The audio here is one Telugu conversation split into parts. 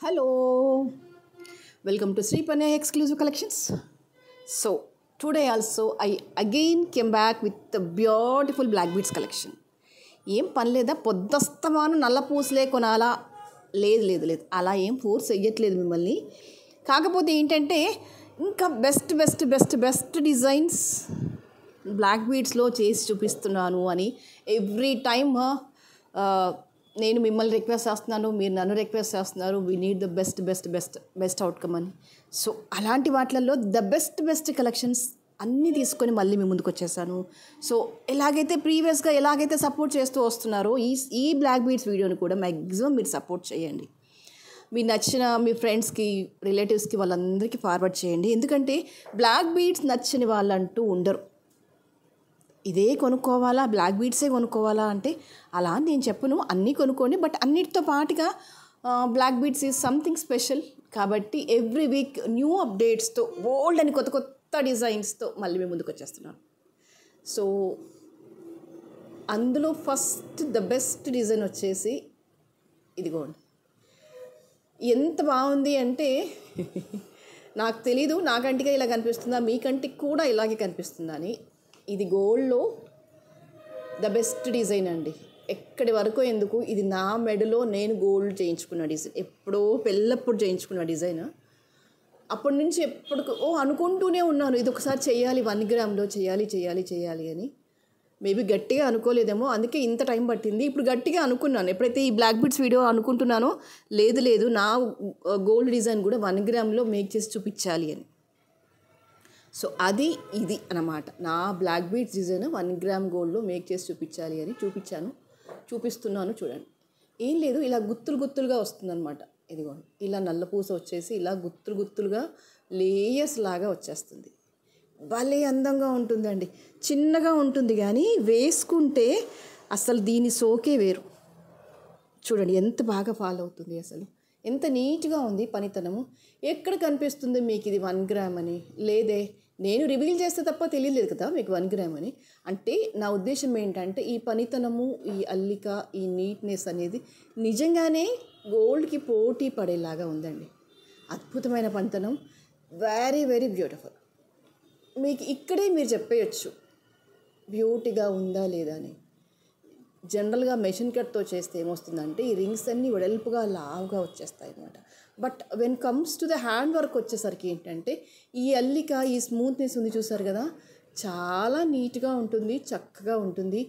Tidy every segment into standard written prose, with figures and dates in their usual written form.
Hello, welcome to Sri Panay Exclusive Collections. So, today also I again came back with the beautiful black beads collection. ఏం పని లేదా పొద్దస్తమాను నల్ల పూసలే కొనాలా లేదు అలా ఏం ఫోర్స్ చెయ్యట్లేదు మిమ్మల్ని. కాకపోతే ఏంటంటే ఇంకా బెస్ట్ డిజైన్స్ బ్లాక్ బీడ్స్లో చేసి చూపిస్తున్నాను అని ఎవ్రీ టైమ్ నేను మిమ్మల్ని రిక్వెస్ట్ చేస్తున్నాను, మీరు నన్ను రిక్వెస్ట్ చేస్తున్నారు. We need the best outcome అని. సో అలాంటి వాటిల్లో ద బెస్ట్ కలెక్షన్స్ అన్నీ తీసుకొని మళ్ళీ మీ ముందుకు వచ్చేసాను. సో ప్రీవియస్గా ఎలాగైతే సపోర్ట్ చేస్తూ వస్తున్నారో ఈ బ్లాక్ బీడ్స్ వీడియోని కూడా మ్యాక్సిమం మీరు సపోర్ట్ చేయండి. మీ నచ్చిన మీ ఫ్రెండ్స్కి, రిలేటివ్స్కి, వాళ్ళందరికీ ఫార్వర్డ్ చేయండి. ఎందుకంటే బ్లాక్ బీడ్స్ నచ్చని వాళ్ళంటూ ఉండరు. ఇదే కొనుక్కోవాలా, బ్లాక్ బీడ్సే కొనుక్కోవాలా అంటే అలా నేను చెప్పను. అన్నీ కొనుక్కోండి, బట్ అన్నిటితో పాటుగా black beads is something special. కాబట్టి ఎవ్రీ వీక్ న్యూ అప్డేట్స్తో బోల్డ్ అని కొత్త డిజైన్స్తో మళ్ళీ మేము ముందుకు వచ్చేస్తున్నాను. సో అందులో ఫస్ట్ ద బెస్ట్ డిజైన్ వచ్చేసి ఇదిగోండి. ఎంత బాగుంది అంటే నాకు తెలీదు, నా కంటిగా ఇలా కనిపిస్తుందా, మీ కంటికి కూడా ఇలాగే కనిపిస్తుందా అని. ఇది గోల్డ్లో ద బెస్ట్ డిజైన్ అండి. ఎక్కడి వరకు ఎందుకు, ఇది నా మెడలో నేను గోల్డ్ చేయించుకున్న డిజైన్, ఎప్పుడో పెళ్ళప్పుడు చేయించుకున్న డిజైన్. అప్పటి నుంచి అనుకుంటూనే ఉన్నాను, ఇది ఒకసారి చేయాలి, 1 గ్రామ్లో చేయాలి అని. మేబీ గట్టిగా అనుకోలేదేమో, అందుకే ఇంత టైం పట్టింది. ఇప్పుడు గట్టిగా అనుకున్నాను, ఎప్పుడైతే ఈ బ్లాక్ బీడ్స్ వీడియో అనుకుంటున్నానో లేదు నా గోల్డ్ డిజైన్ కూడా 1 గ్రామ్లో మేక్ చేసి చూపించాలి అని. సో ఇది అన్నమాట, నా బ్లాక్ బీడ్స్ డిజైన్ 1 గ్రామ్ గోల్డ్లో మేక్ చేసి చూపించాలి అని చూపిస్తున్నాను. చూడండి, ఏం లేదు, ఇలా గుత్తులుగా వస్తుందన్నమాట. ఇదిగోండి, ఇలా నల్ల పూస వచ్చేసి ఇలా గుత్తులుగా లేయర్స్ లాగా వచ్చేస్తుంది. భలే అందంగా ఉంటుందండి. చిన్నగా ఉంటుంది కానీ వేసుకుంటే అసలు దీని సోకే వేరు. చూడండి ఎంత బాగా ఫాలో అవుతుంది, అసలు ఎంత నీట్గా ఉంది పనితనము. ఎక్కడ కనిపిస్తుంది మీకు ఇది 1 గ్రామ్ అని? లేదే, నేను రివీల్ చేస్తే తప్ప తెలియలేదు కదా మీకు 1 గ్రామ్ అని. అంటే నా ఉద్దేశం ఏంటంటే ఈ పనితనము, ఈ అల్లిక, ఈ నీట్నెస్ అనేది నిజంగానే గోల్డ్కి పోటీ పడేలాగా ఉందండి. అద్భుతమైన పనితనం, వెరీ బ్యూటిఫుల్. మీకు ఇక్కడే మీరు చెప్పేయచ్చు బ్యూటీగా ఉందా లేదా అని. జనరల్గా మెషిన్ కట్తో చేస్తే ఏమొస్తుందంటే ఈ రింగ్స్ అన్నీ వెడల్పుగా లావుగా వచ్చేస్తాయి అన్నమాట. But when comes to the hand work వచ్చేసరికి ఏంటంటే ఈ అల్లిక, ఈ స్మూత్నెస్ ఉంది చూసారు కదా, చాలా నీట్గా ఉంటుంది, చక్కగా ఉంటుంది.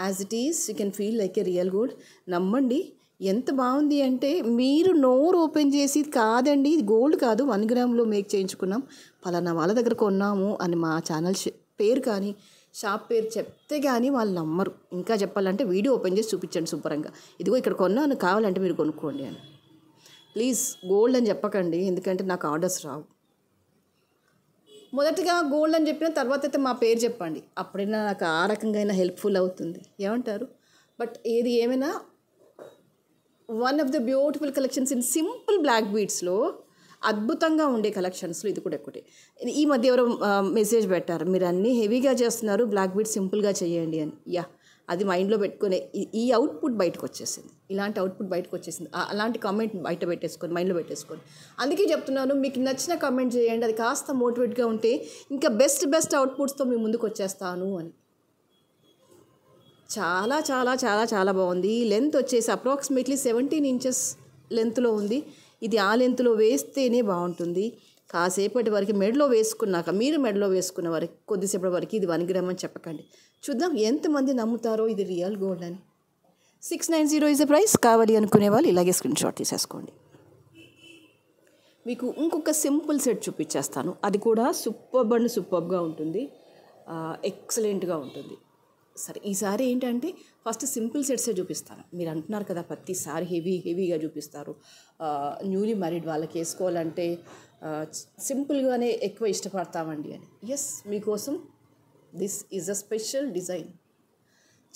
As it is you can feel like A real gold. నమ్మండి, ఎంత బాగుంది అంటే మీరు నోరు ఓపెన్ చేసి కాదండి ఇది గోల్డ్ కాదు, 1 గ్రామ్లో మేక్ చేయించుకున్నాం, పలానా వాళ్ళ దగ్గర కొన్నాము అని మా ఛానల్ పేరు కానీ షాప్ పేరు చెప్తే కానీ వాళ్ళు నమ్మరు. ఇంకా చెప్పాలంటే వీడియో ఓపెన్ చేసి చూపించండి శుభ్రంగా, ఇదిగో ఇక్కడ కొన్నాను, కావాలంటే మీరు కొనుక్కోండి అని. ప్లీజ్ గోల్డ్ అని చెప్పకండి, ఎందుకంటే నాకు ఆర్డర్స్ రావు. మొదటిగా గోల్డ్ అని చెప్పిన తర్వాత అయితే మా పేరు చెప్పండి, అప్పుడైనా నాకు ఆ రకంగా అయినా హెల్ప్ఫుల్ అవుతుంది. ఏమంటారు? బట్ ఏది ఏమైనా one of the beautiful collections in simple black బీడ్స్లో, అద్భుతంగా ఉండే కలెక్షన్స్లో ఇది కూడా ఒకటి. ఈ మధ్య ఎవరో మెసేజ్ పెట్టారు, మీరు అన్నీ హెవీగా చేస్తున్నారు, బ్లాక్ బీడ్స్ సింపుల్గా చేయండి అని. అది మైండ్లో పెట్టుకునే ఈ అవుట్పుట్ బయటకు వచ్చేసింది, ఇలాంటి అవుట్పుట్ బయటకు వచ్చేసింది. అలాంటి కామెంట్ మైండ్లో పెట్టేసుకొని అందుకే చెప్తున్నాను, మీకు నచ్చిన కామెంట్ చేయండి, అది కాస్త మోటివేట్గా ఉంటే ఇంకా బెస్ట్ అవుట్పుట్స్తో మీ ముందుకు వచ్చేస్తాను అని. చాలా బాగుంది. లెంత్ వచ్చేసి అప్రాక్సిమేట్లీ 17 ఇంచెస్ లెంత్లో ఉంది. ఇది ఆ లెంత్లో వేస్తేనే బాగుంటుంది. కాసేపటి వరకు మెడలో వేసుకున్నాక, మీరు మెడలో వేసుకున్న వరకు కొద్దిసేపటి వరకు ఇది 1 గ్రామ్ అని చెప్పకండి. చూద్దాం ఎంతమంది నమ్ముతారో ఇది రియల్ గోల్డ్ అని. 690 ఈజ్ ద ప్రైస్. కావాలి అనుకునే వాళ్ళు ఇలాగే స్క్రీన్ షాట్ తీసేసుకోండి. మీకు ఇంకొక సింపుల్ సెట్ చూపించేస్తాను, అది కూడా సూపర్గా ఉంటుంది, ఎక్సలెంట్గా ఉంటుంది. సరే, ఈసారి ఏంటంటే ఫస్ట్ సింపుల్ సెట్సే చూపిస్తాను. మీరు అంటున్నారు కదా ప్రతిసారి హెవీగా చూపిస్తారు, న్యూలీ మ్యారీడ్ వాళ్ళకి వేసుకోవాలంటే సింపుల్గానే ఎక్కువ ఇష్టపడతామండి అని. ఎస్, మీకోసం this is a special design.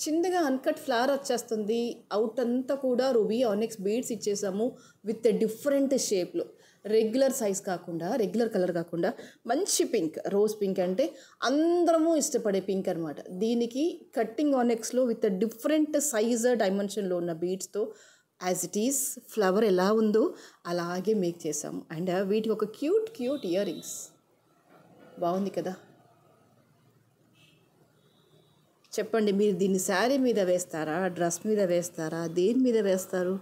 చిన్నగా అన్కట్ ఫ్లవర్ వచ్చేస్తుంది, అవుట్ అంతా కూడా రూబీ ఆనిక్స్ బీడ్స్ ఇచ్చేసాము విత్ డిఫరెంట్ షేప్లో. రెగ్యులర్ సైజ్ కాకుండా, రెగ్యులర్ కలర్ కాకుండా మంచి పింక్, రోజ్ పింక్ అంటే అందరము ఇష్టపడే పింక్ అనమాట. దీనికి కట్టింగ్ ఆనెక్స్లో విత్ డిఫరెంట్ సైజ్ డైమెన్షన్లో ఉన్న బీడ్స్తో యాజ్ ఇట్ ఈస్ ఫ్లవర్ ఎలా ఉందో అలాగే మేక్ చేసాము. అండ్ వీటికి ఒక క్యూట్ ఇయర్ రింగ్స్. బాగుంది కదా? చెప్పండి, మీరు దీన్ని శారీ మీద వేస్తారా, డ్రెస్ మీద వేస్తారా, దేని మీద వేస్తారు?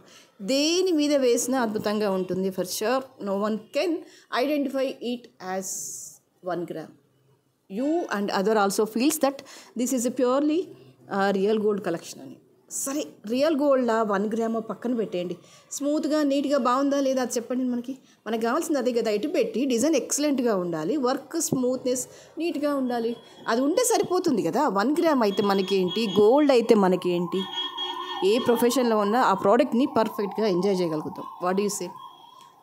దేని మీద వేసినా అద్భుతంగా ఉంటుంది. For sure no one can identify it as 1 gram. You and other also feels that this is a purely real gold collection అని. సరే, రియల్ గోల్డ్ 1 gram పక్కన పెట్టేయండి. స్మూత్గా నీట్గా బాగుందా లేదా అది చెప్పండి. మనకు కావాల్సింది అదే కదా. ఇటు పెట్టి డిజైన్ ఎక్సలెంట్గా ఉండాలి, వర్క్ స్మూత్నెస్ నీట్గా ఉండాలి. అది ఉంటే సరిపోతుంది కదా. 1 gram అయితే మనకేంటి, గోల్డ్ అయితే మనకేంటి, ఏ ప్రొఫెషన్లో ఉన్నా ఆ ప్రోడక్ట్ని పర్ఫెక్ట్గా ఎంజాయ్ చేయగలుగుతాం. What you say?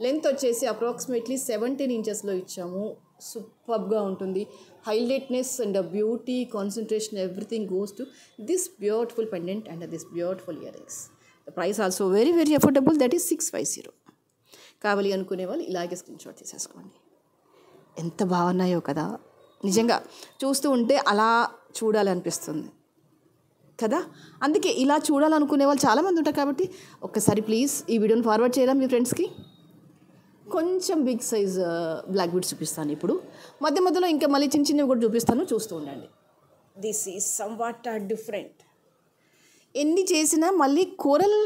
లెంత్ వచ్చేసి అప్రాక్సిమేట్లీ 17 inches ఇచ్చాము. సూపర్గా ఉంటుంది. Highlightness and beauty concentration everything goes to this beautiful pendant and this beautiful earrings. The price also very affordable, that is 650. కావాలి అనుకునే వాళ్ళు ఇలాగే స్క్రీన్ షాట్ తీసేసుకోండి. ఎంత బాగున్నాయో కదా, నిజంగా చూస్తూ ఉంటే అలా చూడాలనిపిస్తుంది కదా. అందుకే ఇలా చూడాలనుకునే వాళ్ళు చాలామంది ఉంటారు. కాబట్టి ఒక్కసారి ప్లీజ్ ఈ వీడియోని ఫార్వర్డ్ చేయరా మీ ఫ్రెండ్స్కి. కొంచెం బిగ్ సైజ్ బ్లాక్ బీడ్స్ చూపిస్తాను ఇప్పుడు. మధ్యలో ఇంకా మళ్ళీ చిన్నవి కూడా చూపిస్తాను, చూస్తూ ఉండండి. This is some what different. ఎన్ని చేసినా మళ్ళీ కోరల్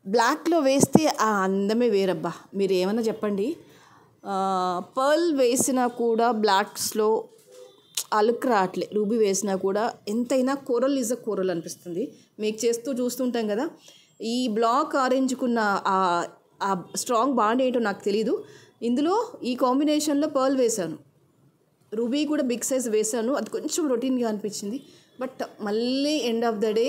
బ్లాక్లో వేస్తే ఆ అందమే వేరబ్బా. మీరు ఏమన్నా చెప్పండి, పర్ల్ వేసినా కూడా బ్లాక్స్లో అలుక్ రావట్లే. రూబీ వేసినా కూడా ఎంతైనా కోరల్ ఈజ్ అ కోరల్ అనిపిస్తుంది. మీకు చూస్తుంటాం కదా. ఈ బ్లాక్ ఆరెంజ్కున్న ఆ స్ట్రాంగ్ బాండ్ ఏంటో నాకు తెలీదు. ఇందులో ఈ కాంబినేషన్లో పర్ల్ వేశాను, రూబీ కూడా బిగ్ సైజ్ వేశాను. అది కొంచెం రొటీన్గా అనిపించింది. బట్ మళ్ళీ ఎండ్ ఆఫ్ ద డే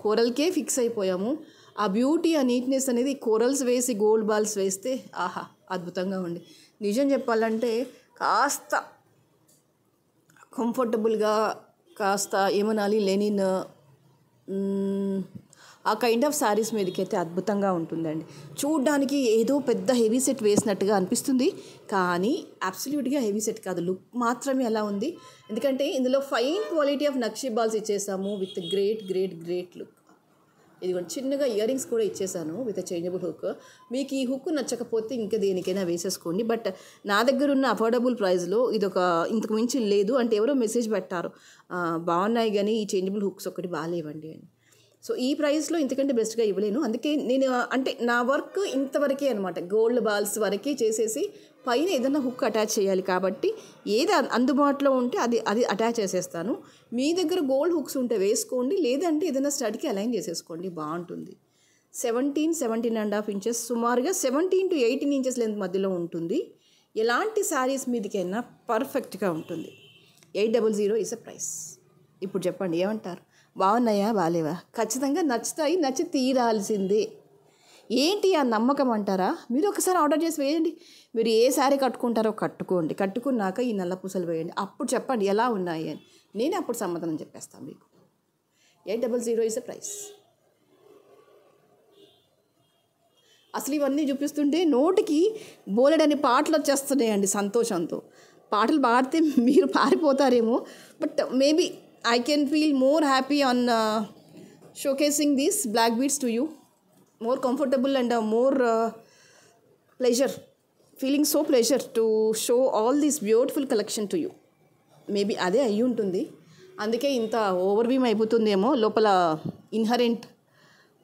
కోరల్కే ఫిక్స్ అయిపోయాము. ఆ బ్యూటీ, ఆ నీట్నెస్ అనేది కోరల్స్ వేసి గోల్డ్ బాల్స్ వేస్తే ఆహా అద్భుతంగా ఉంది. నిజం చెప్పాలంటే కాస్త కంఫర్టబుల్గా, కాస్త ఏమనాలి లెనిన్ ఆ కైండ్ ఆఫ్ శారీస్ మీదకి అయితే అద్భుతంగా ఉంటుందండి. చూడ్డానికి ఏదో పెద్ద హెవీ సెట్ వేసినట్టుగా అనిపిస్తుంది, కానీ అబ్సల్యూట్గా హెవీ సెట్ కాదు. లుక్ మాత్రమే అలా ఉంది. ఎందుకంటే ఇందులో fine quality of nakshi balls ఇచ్చేసాము విత్ గ్రేట్ లుక్. ఇదిగోండి, చిన్నగా ఇయర్ రింగ్స్ కూడా ఇచ్చేసాను విత్ చేంజబుల్ హుక్. మీకు ఈ హుక్ నచ్చకపోతే ఇంకా దేనికైనా వేసేసుకోండి. బట్ నా దగ్గర ఉన్న అఫోర్డబుల్ ప్రైస్లో ఇదొక ఇంతకు మించి లేదు. అంటే ఎవరో మెసేజ్ పెట్టారు, బాగున్నాయి కానీ ఈ చేంజబుల్ హుక్స్ ఒకటి బాగాలేవండి అని. సో ఈ ప్రైస్లో ఇంతకంటే బెస్ట్గా ఇవ్వలేను. అందుకే నేను అంటే నా వర్క్ ఇంతవరకే అనమాట. గోల్డ్ బాల్స్ వరకే చేసేసి పైన ఏదైనా హుక్ అటాచ్ చేయాలి. కాబట్టి ఏది అందుబాటులో ఉంటే అది అటాచ్ చేసేస్తాను. మీ దగ్గర గోల్డ్ హుక్స్ ఉంటే వేసుకోండి, లేదంటే ఏదైనా స్టడ్కి అలైన్ చేసేసుకోండి, బాగుంటుంది. 17.5 inches, సుమారుగా 17 to 18 inches లెంత్ మధ్యలో ఉంటుంది. ఎలాంటి శారీస్ మీదకైనా పర్ఫెక్ట్గా ఉంటుంది. 800 ఇస్ అ ప్రైస్. ఇప్పుడు చెప్పండి, ఏమంటారు? బాగున్నాయా బాలేవా? ఖచ్చితంగా నచ్చుతాయి, నచ్చి తీరాల్సిందే. ఏంటి ఆ నమ్మకం అంటారా? మీరు ఒకసారి ఆర్డర్ చేసి వేయండి. మీరు ఏ శారీ కట్టుకుంటారో కట్టుకోండి, కట్టుకున్నాక ఈ నల్ల పూసలు వేయండి. అప్పుడు చెప్పండి ఎలా ఉన్నాయి అని, నేను అప్పుడు సమాధానం చెప్పేస్తాను మీకు. 800 ఇస్ అ ప్రైస్. అసలు ఇవన్నీ చూపిస్తుంటే నోటికి బోలెడని పాటలు వచ్చేస్తున్నాయండి సంతోషంతో. పాటలు పాడితే మీరు పారిపోతారేమో, but maybe I can feel more happy on showcasing these black beads to you. More comfortable and more pleasure. Feeling so pleasure to show all this beautiful collection to you. Maybe అదే అయ్యి ఉంటుంది. అందుకే ఇంత ఓవర్వ్యూమ్ అయిపోతుందేమో. లోపల inherent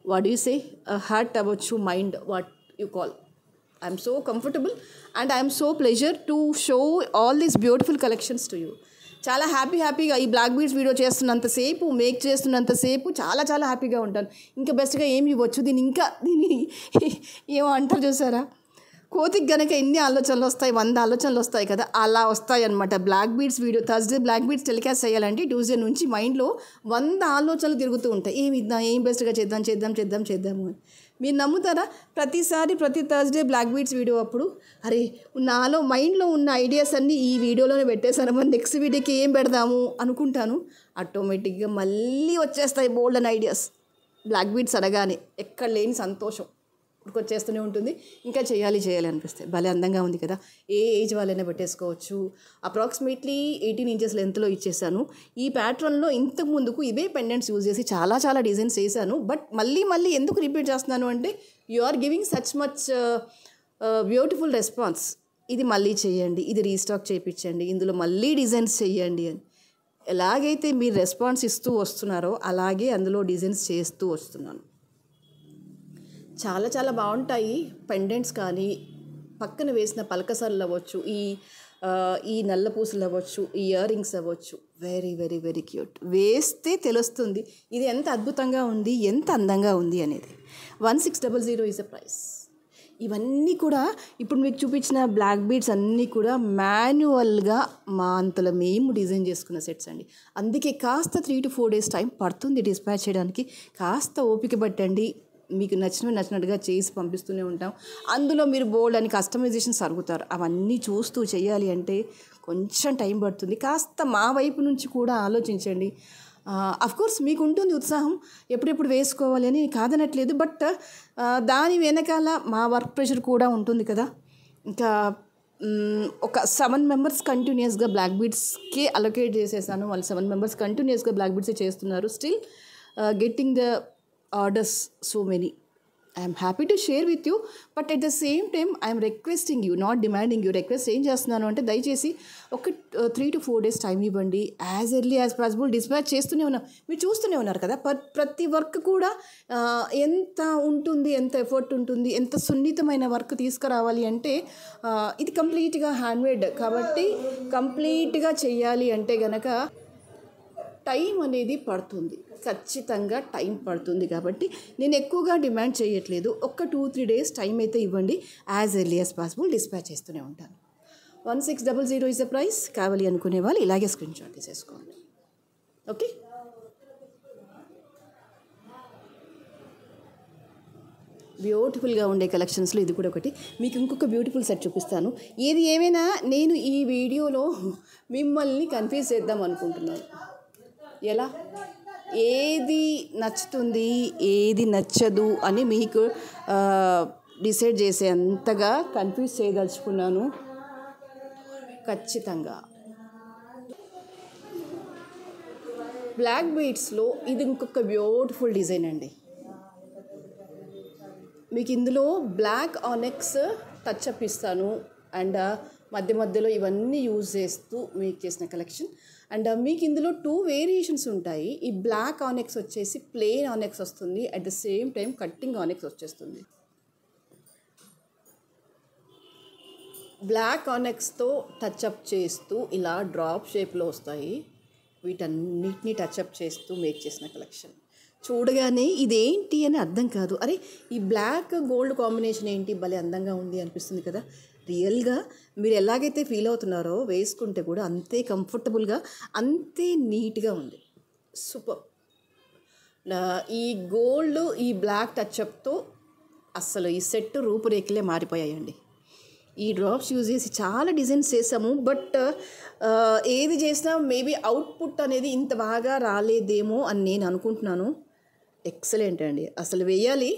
what you say heart అవ్వచ్చు, mind what you call. I'm so comfortable and I'm so pleasure to show all these beautiful collections to you. చాలా హ్యాపీగా ఈ బ్లాక్ బీడ్స్ వీడియో చేస్తున్నంతసేపు, మేక్ చేస్తున్నంతసేపు చాలా హ్యాపీగా ఉంటాను. ఇంకా బెస్ట్గా ఏమి ఇవ్వచ్చు దీన్ని ఏమో అంటారు చూసారా, కోతికి గనక ఎన్ని ఆలోచనలు వస్తాయి, 100 ఆలోచనలు వస్తాయి కదా, అలా వస్తాయి అనమాట. Black beads video Thursday black beads telecast చేయాలంటే ట్యూస్డే నుంచి మైండ్లో 100 ఆలోచనలు తిరుగుతూ ఉంటాయి. ఏమి ఇద్దాం, ఏం బెస్ట్గా చేద్దాము అని. మీరు నమ్ముతారా? ప్రతి థర్స్డే బ్లాక్ బీడ్స్ వీడియో అప్పుడు అరే నాలో మైండ్లో ఉన్న ఐడియాస్ అన్నీ ఈ వీడియోలోనే పెట్టేశాను, మరి నెక్స్ట్ వీడియోకి ఏం పెడదాము అనుకుంటాను. ఆటోమేటిక్గా మళ్ళీ వచ్చేస్తాయి బోల్డ్ అండ్ ఐడియాస్. బ్లాక్ బీడ్స్ అనగానే ఎక్కడ లేని సంతోషం. వచ్చేస్తూనే ఉంటుంది. ఇంకా చేయాలి అనిపిస్తే భలే అందంగా ఉంది కదా. ఏ ఏజ్ వాళ్ళైనా పెట్టేసుకోవచ్చు. అప్రాక్సిమేట్లీ 18 ఇంచెస్ లెంత్లో ఇచ్చేసాను. ఈ ప్యాటర్న్లో ఇంతకు ముందుకు ఇవే పెండెంట్స్ యూజ్ చేసి చాలా డిజైన్స్ చేశాను. బట్ మళ్ళీ ఎందుకు రిపీట్ చేస్తున్నాను అంటే you are giving such much beautiful response. ఇది మళ్ళీ చేయండి, ఇది రీస్టాక్ చేయించండి, ఇందులో మళ్ళీ డిజైన్స్ చేయండి అని. ఎలాగైతే మీరు రెస్పాన్స్ ఇస్తూ వస్తున్నారో అలాగే అందులో డిజైన్స్ చేస్తూ వస్తున్నాను. చాలా బాగుంటాయి పెండెంట్స్. కానీ పక్కన వేసిన పలకసర్లు అవ్వచ్చు, ఈ నల్ల పూసలు అవ్వచ్చు, ఈ ఇయర్ రింగ్స్ అవ్వచ్చు, వెరీ క్యూట్. వేస్తే తెలుస్తుంది ఇది ఎంత అద్భుతంగా ఉంది, ఎంత అందంగా ఉంది అనేది. 1600 ఈజ్ ద ప్రైస్. ఇవన్నీ కూడా ఇప్పుడు మీకు చూపించిన బ్లాక్ బీడ్స్ అన్నీ కూడా మాన్యువల్గా మా అంతలో మేము డిజైన్ చేసుకున్న సెట్స్ అండి. అందుకే కాస్త 3 to 4 days టైం పడుతుంది డిస్పాచ్ చేయడానికి. కాస్త ఓపిక పట్టండి. మీకు నచ్చినట్టుగా చేసి పంపిస్తూనే ఉంటాం. అందులో మీరు బోల్డ్ అని కస్టమైజేషన్స్ అడుగుతారు. అవన్నీ చూస్తూ చేయాలి అంటే కొంచెం టైం పడుతుంది. కాస్త మా వైపు నుంచి కూడా ఆలోచించండి. అఫ్కోర్స్ మీకు ఉంటుంది ఉత్సాహం, ఎప్పుడెప్పుడు వేసుకోవాలి అని కాదనట్లేదు. బట్ దాని వెనకాల మా వర్క్ ప్రెషర్ కూడా ఉంటుంది కదా. ఇంకా ఒక 7 members కంటిన్యూస్గా బ్లాక్ బీడ్స్కే అలొకేట్ చేసేసాను. వాళ్ళు 7 members కంటిన్యూస్గా బ్లాక్ బీడ్సే చేస్తున్నారు. Still getting the orders so many. I'm happy to share with you. But at the same time I'm requesting you, not demanding you. Request ఏం చేస్తున్నాను అంటే దయచేసి ఒక 3 to 4 days టైం ఇవ్వండి. As early as possible dispatch చేస్తూనే ఉన్నాం. మీరు చూస్తూనే ఉన్నారు కదా ప్రతి వర్క్ కూడా ఎంత ఉంటుంది, ఎంత ఎఫర్ట్ ఉంటుంది, ఎంత సున్నితమైన వర్క్ తీసుకురావాలి అంటే ఇది కంప్లీట్గా హ్యాండ్మేడ్ కాబట్టి కంప్లీట్గా చేయాలి అంటే గనక టైం అనేది పడుతుంది. ఖచ్చితంగా టైం పడుతుంది. కాబట్టి నేను ఎక్కువగా డిమాండ్ చేయట్లేదు. ఒక 2-3 days టైం అయితే ఇవ్వండి. As early as possible dispatch చేస్తూనే ఉంటాను. 1600 ఈజ్ ద ప్రైస్. కావాలి అనుకునే వాళ్ళు ఇలాగే స్క్రీన్ షాట్ తీసేసుకోండి. ఓకే, బ్యూటిఫుల్గా ఉండే కలెక్షన్స్లో ఇది కూడా ఒకటి. మీకు ఇంకొక బ్యూటిఫుల్ సెట్ చూపిస్తాను. ఏది ఏమైనా నేను ఈ వీడియోలో మిమ్మల్ని కన్ఫ్యూజ్ చేద్దాం అనుకుంటున్నాను. ఎలా, ఏది నచ్చుతుంది ఏది నచ్చదు అని మీకు డిసైడ్ చేసే అంతగా కన్ఫ్యూజ్ చేయదలుచుకున్నాను. ఖచ్చితంగా బ్లాక్ బీడ్స్లో ఇది ఇంకొక బ్యూటిఫుల్ డిజైన్ అండి. మీకు ఇందులో బ్లాక్ ఆనెక్స్ టచ్అప్ ఇస్తాను. అండ్ మధ్యలో ఇవన్నీ యూజ్ చేస్తూ మీకు చేసిన కలెక్షన్. అండ్ మీకు ఇందులో 2 వేరియేషన్స్ ఉంటాయి. ఈ బ్లాక్ ఆనెక్స్ వచ్చేసి ప్లెయిన్ ఆనెక్స్ వస్తుంది. At the same time cutting onyx వచ్చేస్తుంది. బ్లాక్ ఆనెక్స్తో టచ్అప్ చేస్తూ ఇలా డ్రాప్ షేప్లో వస్తాయి. వీటన్నిటిని టచ్అప్ చేస్తూ మేక్ చేసిన కలెక్షన్. చూడగానే ఇదేంటి అని అర్థం కాదు. అరే ఈ బ్లాక్ గోల్డ్ కాంబినేషన్ ఏంటి, భలే అందంగా ఉంది అనిపిస్తుంది కదా. రియల్గా మీరు ఎలాగైతే ఫీల్ అవుతున్నారో వేసుకుంటే కూడా అంతే కంఫర్టబుల్గా, అంతే నీట్గా ఉంది. సూపర్. ఈ గోల్డ్ ఈ బ్లాక్ టచ్అప్తో అస్సలు ఈ సెట్ రూపురేఖలే మారిపోయాయండి. ఈ డ్రాప్స్ యూజ్ చేసి చాలా డిజైన్స్ చేసాము. బట్ ఏది చేసినా మేబీ అవుట్పుట్ అనేది ఇంత బాగా రాలేదేమో అని నేను అనుకుంటున్నాను. ఎక్సలెంట్ అండి. అసలు వేయాలి.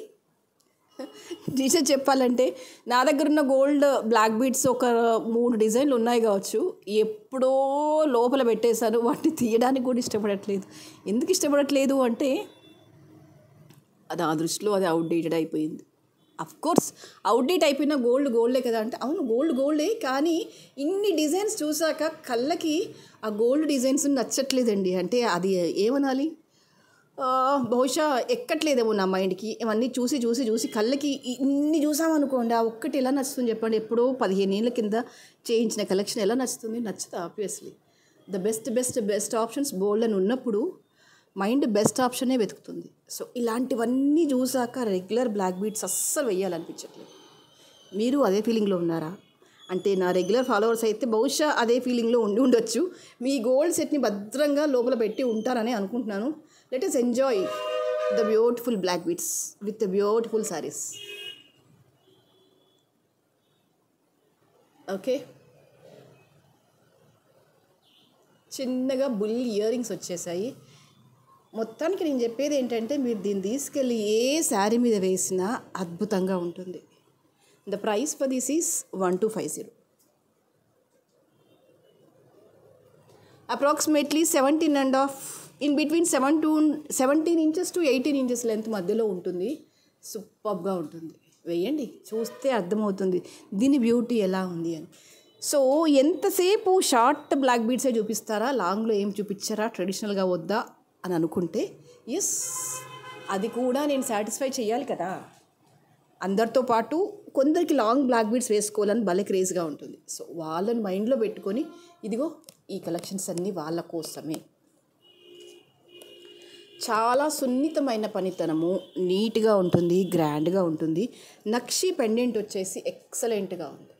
డిజైన్ చెప్పాలంటే నా దగ్గర ఉన్న గోల్డ్ బ్లాక్ బీడ్స్ ఒక 3 డిజైన్లు ఉన్నాయి కావచ్చు. ఎప్పుడో లోపల పెట్టేశాను. వాటిని తీయడానికి కూడా ఇష్టపడట్లేదు. ఎందుకు ఇష్టపడట్లేదు అంటే అది ఆ దృష్టిలో అది అవుట్డేటెడ్ అయిపోయింది. అఫ్కోర్స్ అవుట్డేట్ అయిపోయిన గోల్డే కదా అంటే అవును గోల్డే. కానీ ఇన్ని డిజైన్స్ చూసాక కళ్ళకి ఆ గోల్డ్ డిజైన్స్ నచ్చట్లేదండి. అంటే అది ఏమనాలి, బహుశా ఎక్కట్లేదేమో నా మైండ్కి. ఇవన్నీ చూసి కళ్ళకి ఇన్ని చూసామనుకోండి, ఆ ఒక్కటి ఎలా నచ్చుతుంది చెప్పండి. ఎప్పుడో 15 ఏళ్ళ కింద చేయించిన కలెక్షన్ ఎలా నచ్చుతుంది? నచ్చుతుంది ఆబ్వియస్లీ. ద బెస్ట్ ఆప్షన్స్ బోల్డ్ అని ఉన్నప్పుడు మైండ్ బెస్ట్ ఆప్షనే వెతుకుతుంది. సో ఇలాంటివన్నీ చూసాక రెగ్యులర్ బ్లాక్ బీడ్స్ అస్సలు వేయాలనిపించట్లేదు. మీరు అదే ఫీలింగ్లో ఉన్నారా? అంటే నా రెగ్యులర్ ఫాలోవర్స్ అయితే బహుశా అదే ఫీలింగ్లో ఉండొచ్చు. మీ గోల్డ్ సెట్ని భద్రంగా లోపల పెట్టి ఉంటారని అనుకుంటున్నాను. Let us enjoy the beautiful black beads with the beautiful sarees. Okay, చిన్నగా బుల్ ఇయర్ రింగ్స్ వచ్చేసాయి. మొత్తానికి నేను చెప్పేది ఏంటంటే మీరు దీన్ని తీసుకెళ్ళి ఏ శారీ మీద వేసినా అద్భుతంగా ఉంటుంది. The price for this is 1250. Approximately 17.5 in between 17 inches to 18 inches length మధ్యలో ఉంటుంది. సూపర్గా ఉంటుంది. వేయండి, చూస్తే అర్థమవుతుంది దీని బ్యూటీ ఎలా ఉంది అని. సో ఎంతసేపు షార్ట్ బ్లాక్ బీడ్సే చూపిస్తారా, లాంగ్లో ఏం చూపించారా, ట్రెడిషనల్గా వద్దా అని అనుకుంటే ఎస్, అది కూడా నేను సాటిస్ఫై చేయాలి కదా. అందరితో పాటు కొందరికి లాంగ్ బ్లాక్ బీడ్స్ వేసుకోవాలని భలే క్రేజ్గా ఉంటుంది. సో వాళ్ళని మైండ్లో పెట్టుకొని ఇదిగో ఈ కలెక్షన్స్ అన్నీ వాళ్ళ కోసమే. చాలా సున్నితమైన పనితనము, నీట్గా ఉంటుంది, గ్రాండ్గా ఉంటుంది. నక్షి పెండెంట్ వచ్చేసి ఎక్సలెంట్గా ఉంది.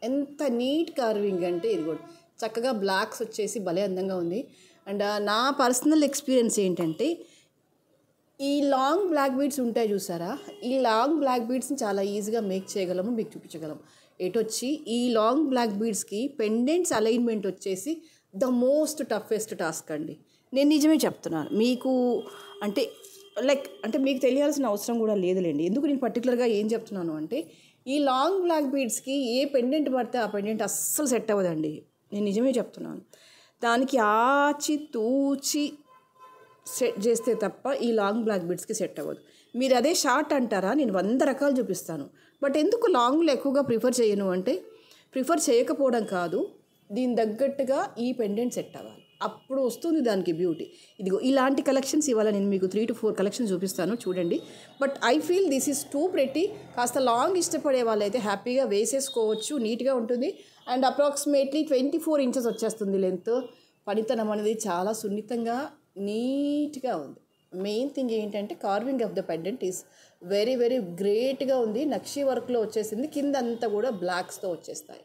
ఎంత నీట్ కార్వింగ్ అంటే ఇది కూడా చక్కగా బ్లాక్స్ వచ్చేసి భలే అందంగా ఉంది. అండ్ నా పర్సనల్ ఎక్స్పీరియన్స్ ఏంటంటే ఈ లాంగ్ బ్లాక్ బీడ్స్ ఉంటాయి చూసారా, ఈ లాంగ్ బ్లాక్ బీడ్స్ని చాలా ఈజీగా మేక్ చేయగలము, మీకు చూపించగలము. ఎటొచ్చి ఈ లాంగ్ బ్లాక్ బీడ్స్కి పెండెంట్స్ అలైన్మెంట్ వచ్చేసి ద మోస్ట్ టఫెస్ట్ టాస్క్ అండి. నేను నిజమే చెప్తున్నాను మీకు. అంటే మీకు తెలియాల్సిన అవసరం కూడా లేదులేండి. ఎందుకు నేను పర్టికులర్గా ఏం చెప్తున్నాను అంటే ఈ లాంగ్ బ్లాక్ బీడ్స్కి ఏ పెండెంట్ పడితే ఆ పెండెంట్ అస్సలు సెట్ అవ్వదండి. నేను నిజమే చెప్తున్నాను. దానికి ఆచి తూచి సెట్ చేస్తే తప్ప ఈ లాంగ్ బ్లాక్ బీడ్స్కి సెట్ అవ్వదు. మీరు అదే షార్ట్ అంటారా, నేను 100 రకాలు చూపిస్తాను. బట్ ఎందుకు లాంగ్లో ఎక్కువగా ప్రిఫర్ చేయను అంటే, ప్రిఫర్ చేయకపోవడం కాదు, దీని తగ్గట్టుగా ఈ పెండెంట్ సెట్ అవ్వాలి, అప్పుడు వస్తుంది దానికి బ్యూటీ. ఇదిగో ఇలాంటి కలెక్షన్స్ ఇవాళ నేను మీకు 3 to 4 కలెక్షన్స్ చూపిస్తాను, చూడండి. But I feel this is too pretty. కాస్త లాంగ్ ఇష్టపడే వాళ్ళైతే హ్యాపీగా వేసేసుకోవచ్చు, నీట్గా ఉంటుంది. అండ్ అప్రాక్సిమేట్లీ 24 ఇంచెస్ వచ్చేస్తుంది లెంత్. పనితనం అనేది చాలా సున్నితంగా నీట్గా ఉంది. మెయిన్ థింగ్ ఏంటంటే carving of the pendant is very very గ్రేట్గా ఉంది. నక్షి వర్క్లో వచ్చేసింది, కింద అంతా కూడా బ్లాక్స్తో వచ్చేస్తాయి.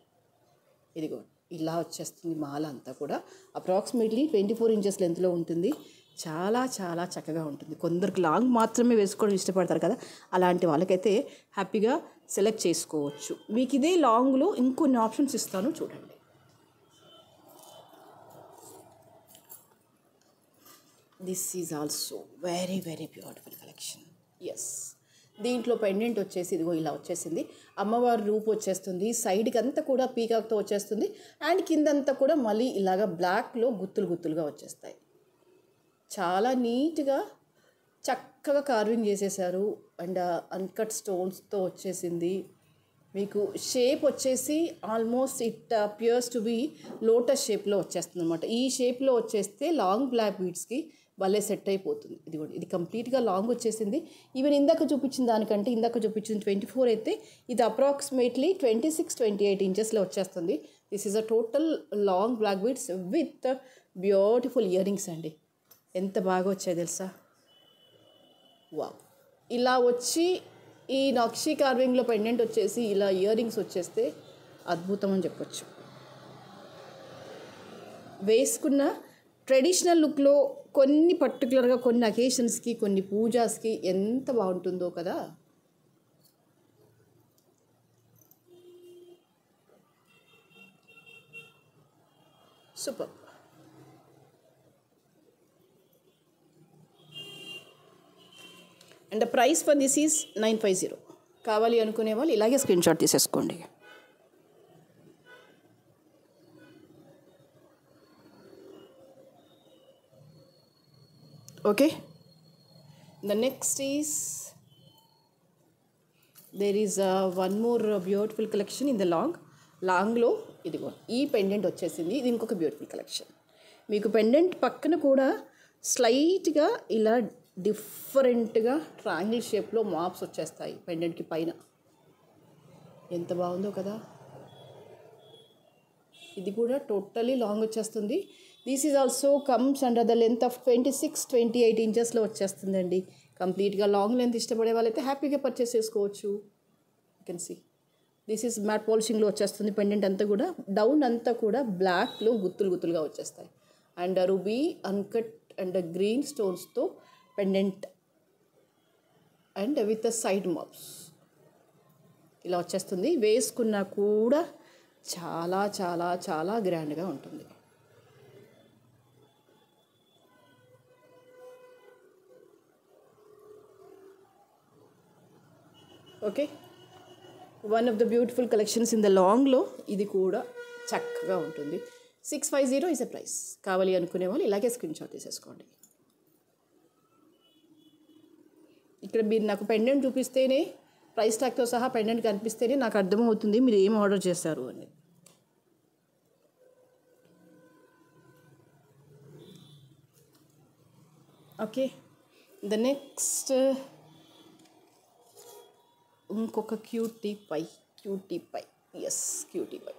ఇదిగో ఇలా వచ్చేస్తుంది మాల అంతా కూడా. అప్రాక్సిమేట్లీ 24 ఇంచెస్ లెంత్లో ఉంటుంది. చాలా చాలా చక్కగా ఉంటుంది. కొందరికి లాంగ్ మాత్రమే వేసుకోవడం ఇష్టపడతారు కదా, అలాంటి వాళ్ళకైతే హ్యాపీగా సెలెక్ట్ చేసుకోవచ్చు. మీకు ఇదే లాంగ్లో ఇంకొన్ని ఆప్షన్స్ ఇస్తాను, చూడండి. This is also very very beautiful collection. Yes, దీంట్లో పెండెంట్ వచ్చేసి ఇదిగో ఇలా వచ్చేసింది. అమ్మవారి రూపు వచ్చేస్తుంది, సైడ్కి అంతా కూడా పీకాక్తో వచ్చేస్తుంది. అండ్ కిందంతా కూడా మళ్ళీ ఇలాగ బ్లాక్లో గుత్తులు గుత్తులుగా వచ్చేస్తాయి. చాలా నీట్గా చక్కగా కార్వింగ్ చేసేసారు. అండ్ అన్కట్ స్టోన్స్తో వచ్చేసింది. మీకు షేప్ వచ్చేసి almost it appears to be lotus షేప్లో వచ్చేస్తుంది అనమాట. ఈ షేప్లో వచ్చేస్తే లాంగ్ బ్లాక్ బీడ్స్కి భలే సెట్ అయిపోతుంది. ఇది కూడా ఇది కంప్లీట్గా లాంగ్ వచ్చేసింది. ఈవెన్ ఇందాక చూపించిన దానికంటే, ఇందాక చూపించిన 24 అయితే ఇది అప్రాక్సిమేట్లీ 26-28 ఇంచెస్లో వచ్చేస్తుంది. This is a total long black beads with beautiful earrings అండి. ఎంత బాగా వచ్చాయి తెలుసా. వావ్, ఇలా వచ్చి ఈ నక్షి కార్వింగ్లో పెండెంట్ వచ్చేసి ఇలా ఇయర్ రింగ్స్ వచ్చేస్తే అద్భుతం అని చెప్పొచ్చు. వేసుకున్న ట్రెడిషనల్ లుక్లో కొన్ని పర్టికులర్గా కొన్ని అకేషన్స్కి, కొన్ని పూజాస్కి ఎంత బాగుంటుందో కదా. Super. And price for this is 950. కావాలి అనుకునే వాళ్ళు ఇలాగే స్క్రీన్ షాట్ తీసేసుకోండి. Okay, the next is there is one more beautiful collection in the లాంగ్లో. ఇదిగో ఈ పెండెంట్ వచ్చేసింది. ఇది ఇంకొక బ్యూటిఫుల్ కలెక్షన్. మీకు పెండెంట్ పక్కన కూడా స్లైట్గా ఇలా డిఫరెంట్గా ట్రయాంగిల్ షేప్లో మాప్స్ వచ్చేస్తాయి పెండెంట్కి పైన. ఎంత బాగుందో కదా. ఇది కూడా టోటలీ లాంగ్ వచ్చేస్తుంది. This is also comes under the length of 26-28 ఇంచెస్లో వచ్చేస్తుందండి. కంప్లీట్గా లాంగ్ లెంత్ ఇష్టపడే వాళ్ళైతే హ్యాపీగా పర్చేస్ చేసుకోవచ్చు. You can see this is matte పాలిషింగ్లో వచ్చేస్తుంది. పెండెంట్ అంతా కూడా డౌన్ అంతా కూడా బ్లాక్లో గుత్తులు గుత్తులుగా వచ్చేస్తాయి. And ruby uncut and green స్టోన్స్తో pendant and with side maps ఇలా వచ్చేస్తుంది. వేసుకున్నా కూడా చాలా చాలా చాలా గ్రాండ్గా ఉంటుంది. Okay, one of the beautiful collections in the లాంగ్లో ఇది కూడా చక్కగా ఉంటుంది. 650 ఇస్ ఎ ప్రైస్. కావాలి అనుకునే వాళ్ళు ఇలాగే స్క్రీన్ షాట్ తీసేసుకోండి. ఇక్కడ మీరు నాకు పెండెంట్ చూపిస్తేనే, ప్రైస్ ట్యాగ్తో సహా పెండెంట్ కనిపిస్తేనే నాకు అర్థమవుతుంది మీరు ఏం ఆర్డర్ చేస్తారు అనేది. ఓకే, ద నెక్స్ట్ ఇంకొక cutie pie. Yes, cutie pie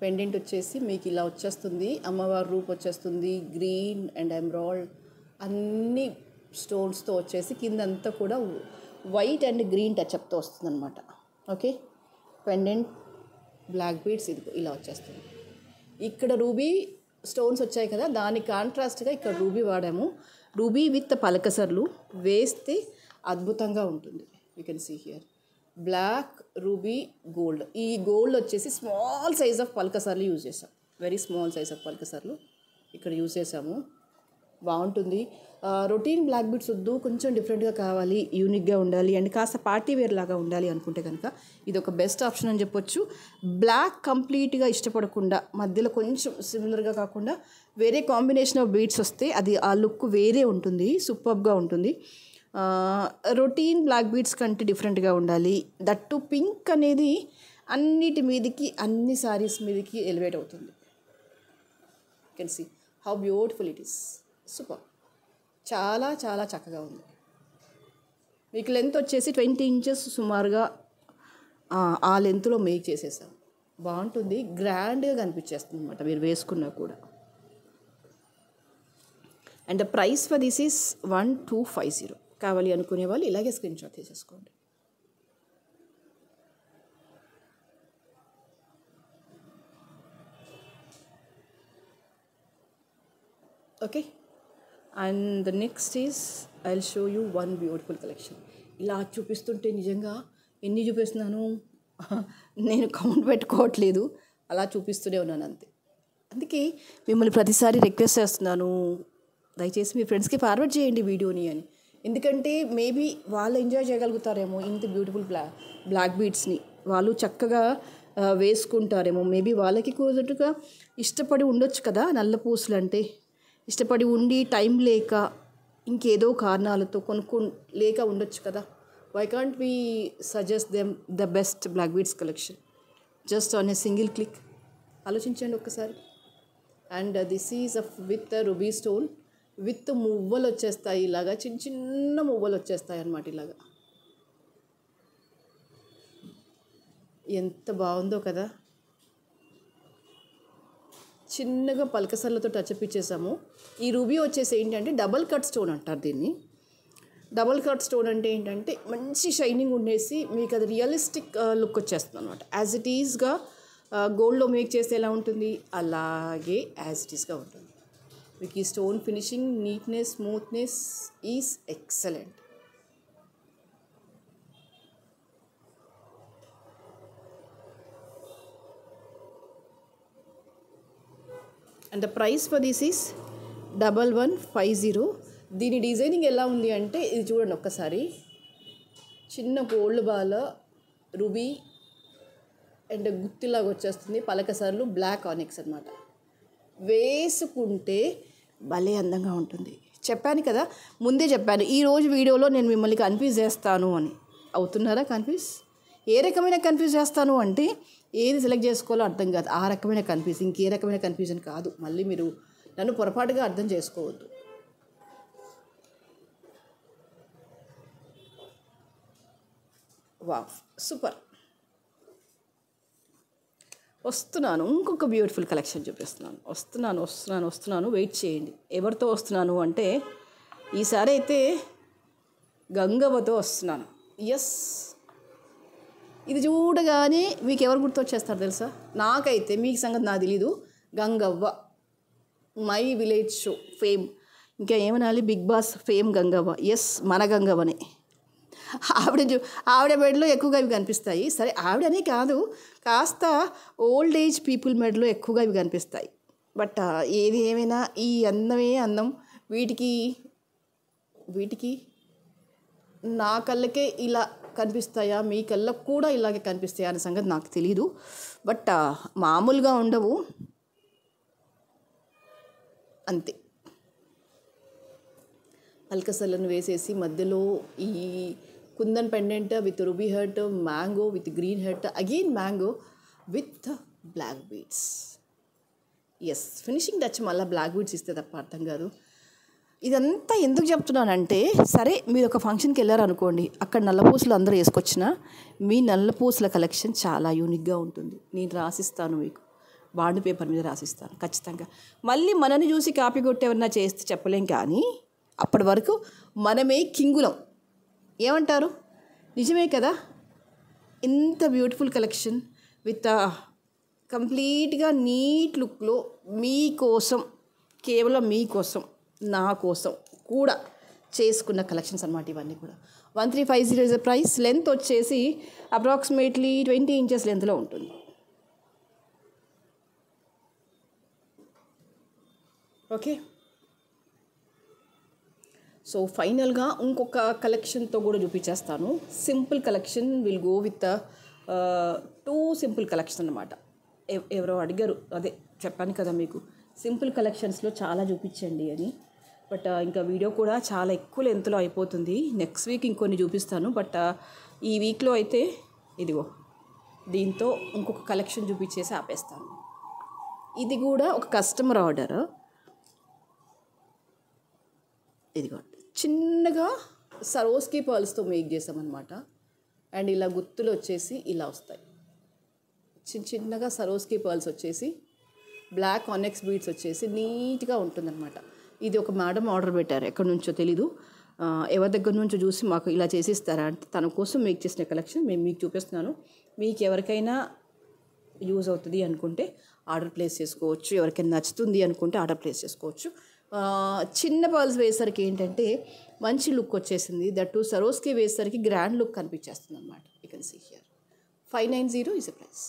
pendant వచ్చేసి మీకు ఇలా వచ్చేస్తుంది. అమ్మవారి రూప్ వచ్చేస్తుంది, గ్రీన్ అండ్ ఎమరాల్డ్ అన్ని స్టోన్స్తో వచ్చేసి కిందంతా కూడా వైట్ అండ్ గ్రీన్ టచ్అప్తో వస్తుంది అనమాట. ఓకే, పెండెంట్ బ్లాక్ బీడ్స్ ఇది ఇలా వచ్చేస్తుంది. ఇక్కడ రూబీ స్టోన్స్ వచ్చాయి కదా, దానికి కాంట్రాస్ట్గా ఇక్కడ రూబీ వాడాము. రూబీ విత్ పలకసర్లు వేస్తే అద్భుతంగా ఉంటుంది. You can see here black ruby gold. ఈ గోల్డ్ వచ్చేసి స్మాల్ సైజ్ ఆఫ్ పలకసర్లు యూజ్ చేసాం. వెరీ స్మాల్ సైజ్ ఆఫ్ పలకసర్లు ఇక్కడ యూజ్ చేసాము. బాగుంటుంది. రొటీన్ బ్లాక్ బీడ్స్ వద్దు, కొంచెం డిఫరెంట్గా కావాలి, యూనిక్గా ఉండాలి అండ్ కాస్త పార్టీ వేర్ లాగా ఉండాలి అనుకుంటే కనుక ఇది ఒక బెస్ట్ ఆప్షన్ అని చెప్పొచ్చు. బ్లాక్ కంప్లీట్గా ఇష్టపడకుండా మధ్యలో కొంచెం సిమిలర్గా కాకుండా వేరే కాంబినేషన్ ఆఫ్ బీడ్స్ వస్తే అది ఆ లుక్ వేరే ఉంటుంది, సూపర్గా ఉంటుంది. రొటీన్ బ్లాక్ బీడ్స్ కంటే డిఫరెంట్గా ఉండాలి. దట్టు పింక్ అనేది అన్నిటి మీదకి, అన్ని సారీస్ మీదకి ఎలివేట్ అవుతుంది. You can see how beautiful it is. Super, చాలా చాలా చక్కగా ఉంది. మీకు లెంత్ వచ్చేసి 20 ఇంచెస్ సుమారుగా ఆ లెంత్లో మేక్ చేసేసాం. బాగుంటుంది, గ్రాండ్గా కనిపించేస్తుంది అనమాట మీరు వేసుకున్నా కూడా. And the price for this is 1250. కావాలి అనుకునే వాళ్ళు ఇలాగే స్క్రీన్ షాట్ తీసేసుకోండి. Okay, and the next is I will show you one beautiful collection. ఇలా చూపిస్తుంటే నిజంగా ఎన్ని చూపిస్తున్నాను నేను కౌంట్ పెట్టుకోవట్లేదు, అలా చూపిస్తూనే ఉన్నాను అంతే. అందుకే మిమ్మల్ని ప్రతిసారి రిక్వెస్ట్ చేస్తున్నాను, దయచేసి మీ ఫ్రెండ్స్కి ఫార్వర్డ్ చేయండి వీడియోని అని. ఎందుకంటే మేబీ వాళ్ళు ఎంజాయ్ చేయగలుగుతారేమో ఇంత బ్యూటిఫుల్ బ్లాక్ బీడ్స్ని, వాళ్ళు చక్కగా వేసుకుంటారేమో. మేబీ వాళ్ళకి కుదురుగా ఇష్టపడి ఉండొచ్చు కదా, నల్ల పూసలు అంటే ఇష్టపడి ఉండి టైం లేక ఇంకేదో కారణాలతో లేక ఉండొచ్చు కదా. Why can't we suggest them the best black beads collection just on a single click? ఆలోచించండి ఒక్కసారి. And this is with ruby stone with మువ్వలు వచ్చేస్తాయి, ఇలాగా చిన్న చిన్న మువ్వలు వచ్చేస్తాయి అన్నమాట. ఇలాగా ఎంత బాగుందో కదా. చిన్నగా పలకసర్లతో టచ్అప్ ఇచ్చేసాము. ఈ రూబీ వచ్చేసి ఏంటంటే డబల్ కట్ స్టోన్ అంటారు దీన్ని. డబల్ కట్ స్టోన్ అంటే ఏంటంటే మంచి షైనింగ్ ఉండేసి మీకు అది రియలిస్టిక్ లుక్ వచ్చేస్తుంది అనమాట. యాజ్ ఇట్ ఈజ్గా గోల్డ్లో మేక్ చేస్తే ఎలా ఉంటుంది అలాగే యాజ్ ఇట్ ఈస్గా ఉంటుంది. మీకు ఈ stone finishing, neatness, smoothness is excellent. And the price for this is 1150. దీని డిజైనింగ్ ఎలా ఉంది అంటే ఇది చూడండి ఒక్కసారి. చిన్న గోల్డ్ బాల్ రూబీ అండ్ గుత్తిలాగా వచ్చేస్తుంది, పలకసర్లు బ్లాక్ ఆనిక్స్ అనమాట. వేసుకుంటే భలే అందంగా ఉంటుంది. చెప్పాను కదా, ముందే చెప్పాను ఈరోజు వీడియోలో నేను మిమ్మల్ని కన్ఫ్యూజ్ చేస్తాను అని. అవుతున్నారా కన్ఫ్యూజ్? ఏ రకమైన కన్ఫ్యూజ్ చేస్తాను అంటే ఏది సెలెక్ట్ చేసుకోవాలో అర్థం కాదు, ఆ రకమైన కన్ఫ్యూజ్, ఇంకే రకమైన కన్ఫ్యూజన్ కాదు. మళ్ళీ మీరు నన్ను పొరపాటుగా అర్థం చేసుకోవద్దు. Wow, super. వస్తున్నాను, ఇంకొక బ్యూటిఫుల్ కలెక్షన్ చూపిస్తున్నాను. వస్తున్నాను, వెయిట్ చేయండి. ఎవరితో వస్తున్నాను అంటే ఈసారి అయితే గంగవ్వతో వస్తున్నాను. ఎస్, ఇది చూడగానే మీకు ఎవరు గుర్తొచ్చేస్తారు తెలుసా? నాకైతే మీకు సంగతి నాకు తెలీదు, Gangavva, my village show fame, ఇంకా ఏమనాలి, Bigg Boss fame Gangavva. Yes, మన గంగవ్వనే. ఆవిడ మెడలో ఎక్కువగా ఇవి కనిపిస్తాయి. సరే, ఆవిడనే కాదు, కాస్త ఓల్డ్ ఏజ్ పీపుల్ మెడలో ఎక్కువగా ఇవి కనిపిస్తాయి. బట్ ఏది ఏమైనా ఈ అందమే అందం. వీటికి నా కళ్ళకే ఇలా కనిపిస్తాయా, మీ కళ్ళకు కూడా ఇలాగే కనిపిస్తాయా అనే సంగతి నాకు తెలీదు. బట్ మామూలుగా ఉండవు, అంతే. అల్కసలను వేసేసి మధ్యలో ఈ kundan pendant with ruby heart, mango with green heart, again mango with black beads. Yes, finishing touch మళ్ళీ బ్లాక్ బీడ్స్ ఇస్తే తప్ప అర్థం కాదు. ఇదంతా ఎందుకు చెప్తున్నానంటే, సరే మీరు ఒక ఫంక్షన్కి వెళ్ళారనుకోండి, అక్కడ నల్లపూసలు అందరూ వేసుకొచ్చినా మీ నల్లపూసల కలెక్షన్ చాలా యూనిక్గా ఉంటుంది. నేను రాసిస్తాను, మీకు బాండ్ పేపర్ మీద రాసిస్తాను ఖచ్చితంగా. మళ్ళీ మనని చూసి కాపీ కొట్టేవన్నా చేస్తే చెప్పలేం, కానీ అప్పటి వరకు మనమే కింగులం. ఏమంటారు? నిజమే కదా. ఇంత బ్యూటిఫుల్ కలెక్షన్ విత్ కంప్లీట్గా నీట్ లుక్లో మీకోసం, కేవలం మీకోసం, నా కోసం కూడా చేసుకున్న కలెక్షన్స్ అన్నమాట ఇవన్నీ కూడా. 1350 ఇస్ ద ప్రైస్. లెంత్ వచ్చేసి అప్రాక్సిమేట్లీ 20 ఇంచెస్ లెంత్లో ఉంటుంది. ఓకే, సో ఫైనల్గా ఇంకొక కలెక్షన్తో కూడా చూపించేస్తాను. Simple collection will go with 2 simple collection అన్నమాట. ఎవరో అడిగారు, అదే చెప్పాను కదా మీకు, సింపుల్ కలెక్షన్స్లో చాలా చూపించండి అని. బట్ ఇంకా వీడియో కూడా చాలా ఎక్కువ లెంత్లో అయిపోతుంది. నెక్స్ట్ వీక్ ఇంకొన్ని చూపిస్తాను. బట్ ఈ వీక్లో అయితే ఇదిగో దీంతో ఇంకొక కలెక్షన్ చూపించేసి ఆపేస్తాను. ఇది కూడా ఒక కస్టమర్ ఆర్డర్. ఇదిగో చిన్నగా సరోస్కి పర్ల్స్తో మేక్ చేసామన్నమాట. అండ్ ఇలా గుత్తులు వచ్చేసి ఇలా వస్తాయి. చిన్నగా సరోస్కి పర్ల్స్ వచ్చేసి బ్లాక్ ఆనెక్స్ బీడ్స్ వచ్చేసి నీట్గా ఉంటుందన్నమాట. ఇది ఒక మేడం ఆర్డర్ పెట్టారు, ఎక్కడి నుంచో తెలీదు, ఎవరి దగ్గర నుంచో చూసి మాకు ఇలా చేసిస్తారా అంటే తన కోసం మేక్ చేసిన కలెక్షన్ మేము మీకు చూపిస్తున్నాను. మీకు ఎవరికైనా యూజ్ అవుతుంది అనుకుంటే ఆర్డర్ ప్లేస్ చేసుకోవచ్చు, ఎవరికైనా నచ్చుతుంది అనుకుంటే ఆర్డర్ ప్లేస్ చేసుకోవచ్చు. చిన్న పర్ల్స్ వేసరికి ఏంటంటే మంచి లుక్ వచ్చేసింది. దట్ టు సరోస్కి వేసరికి గ్రాండ్ లుక్ కనిపించేస్తుంది అనమాట. You can see here 590 is a price.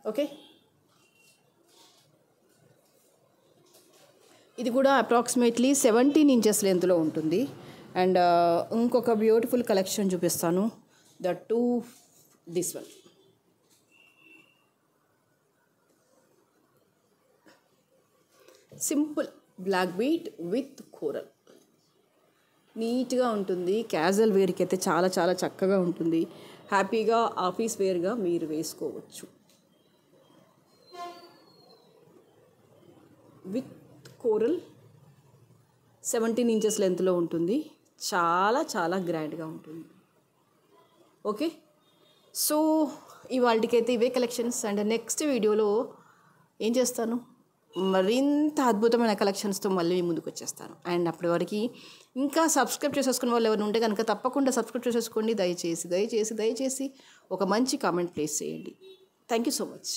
Okay, ఇది కూడా అప్రాక్సిమేట్లీ 17 ఇంచెస్ లెంత్లో ఉంటుంది. అండ్ ఇంకొక బ్యూటిఫుల్ కలెక్షన్ చూపిస్తాను. That to this one. Simple black bead with coral, నీట్గా ఉంటుంది. క్యాజువల్ వేర్కి అయితే చాలా చాలా చక్కగా ఉంటుంది. హ్యాపీగా ఆఫీస్ వేర్గా మీరు వేసుకోవచ్చు. విత్ కోరల్ 17 ఇంచెస్ లెంత్లో ఉంటుంది. చాలా చాలా గ్రాండ్గా ఉంటుంది. ఓకే, సో ఇవాళకైతే ఇవే కలెక్షన్స్. అండ్ నెక్స్ట్ వీడియోలో ఏం చేస్తాను, మరింత అద్భుతమైన కలెక్షన్స్తో మళ్ళీ ముందుకు వచ్చేస్తాను. అండ్ అప్పటి వరకు ఇంకా సబ్స్క్రైబ్ చేసేసుకున్న వాళ్ళు ఎవరు ఉంటే కనుక తప్పకుండా సబ్స్క్రైబ్ చేసేసుకోండి. దయచేసి దయచేసి దయచేసి ఒక మంచి కామెంట్ ప్లేస్ చేయండి. Thank you so much.